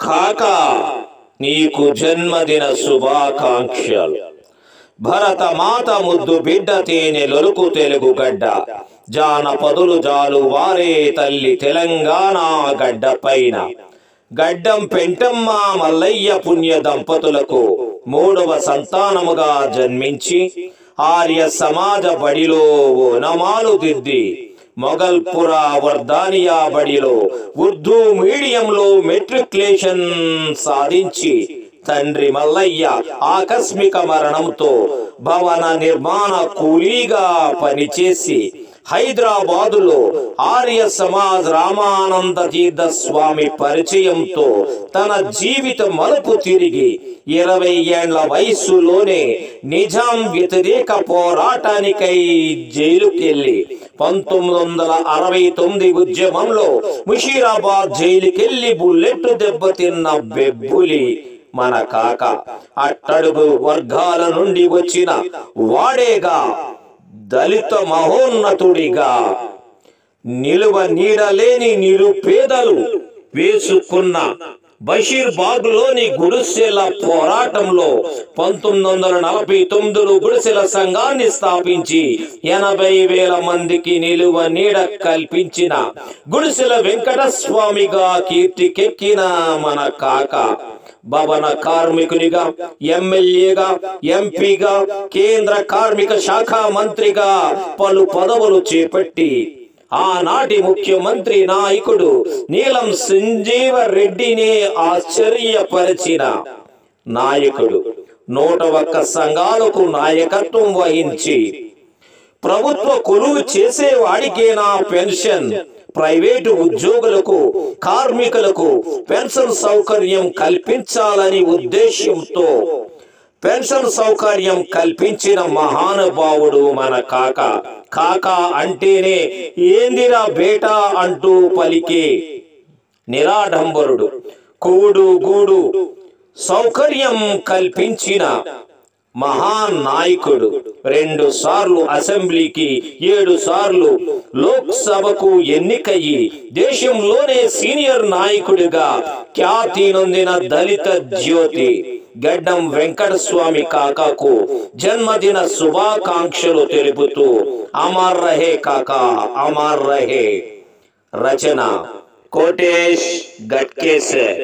కాకా నీకు జన్మదిన శుభాకాంక్షలు. భరత మాత ముద్దు బిడ్డ తేనెలొరుకు తెలుగు గడ్డ, జానపదులు జాలు వారే తల్లి తెలంగాణ గడ్డ పైన. గడ్డం పెంటమ్మ మల్లయ్య పుణ్య దంపతులకు మూడవ సంతానముగా జన్మించి ఆర్య సమాజ బడిలో ఓనమాలు దిద్ది, మొగల్పుర వర్ధానియా బడిలో ఉర్దూ మీడియంలో మెట్రికులేషన్ సాధించి తండ్రి మల్లయ్య ఆకస్మిక మరణంతో భవన నిర్మాణ కూలీగా పనిచేసి హైదరాబాదులో ఆర్య సమాజ్ రామానంద తీర్థ స్వామి పరిచయంతో తన జీవిత మలుపు తిరిగి 20 ఏళ్ల వయస్సులోనే నిజాం వ్యతిరేక పోరాటానికై జైలుకెళ్లి 1969 ఉద్యమంలో ముషీరాబాద్ జైలుకెళ్లి బుల్లెట్ దెబ్బతిన్న బెబ్బులి మన కాక. అట్టడుగు వర్గాల నుండి వచ్చిన వాడేగా, దళిత మహోన్నతుడిగా నిలువ నీడలేని నిరుపేదలు వేసుకున్న బషీర్బాగ్లోని గుడిసెల పోరాటంలో 1949లో గుడిసెల సంఘాన్ని స్థాపించి 80,000 మందికి నిలువ నీడ కల్పించిన గుడిసెల వెంకటస్వామిగా కీర్తికెక్కిన మన కాక. భవన కార్మికునిగా, ఎమ్మెల్యేగా, ఎంపీగా, కేంద్ర కార్మిక శాఖ మంత్రిగా పలు పదవులు చేపట్టి ఆనాటి ముఖ్యమంత్రి నాయకుడు నీలం సంజీవ రెడ్డిని ఆశ్చర్యపరిచిన నాయకుడు. 101 సంఘాలకు నాయకత్వం వహించి ప్రభుత్వ కొలువు చేసేవాడికేనా పెన్షన్, ప్రైవేటు ఉద్యోగులకు, కార్మికులకు పెన్షన్ సౌకర్యం కల్పించాలని ఉద్దేశంతో పెన్షన్ సౌకర్యం కల్పించిన మహానుభావుడు మన కాక. కాక అంటేనే ఏందిరా బేటా అంటూ పలికే నిరాడంబరుడు, కూడు గూడు సౌకర్యం కల్పించిన మహానాయకుడు. 2 సార్లు అసెంబ్లీకి, 7 సార్లు లోక్సభకు ఎన్నికయ్యి దేశంలోనే సీనియర్ నాయకుడిగా ఖ్యాతి నొందిన దళిత జ్యోతి గడ్డం వెంకటస్వామి కాకాకు జన్మదిన శుభాకాంక్షలు తెలుపుతూ అమర్ రహే కాకా అమర్ రహే. రచన కోటేష్ గట్కేసర్.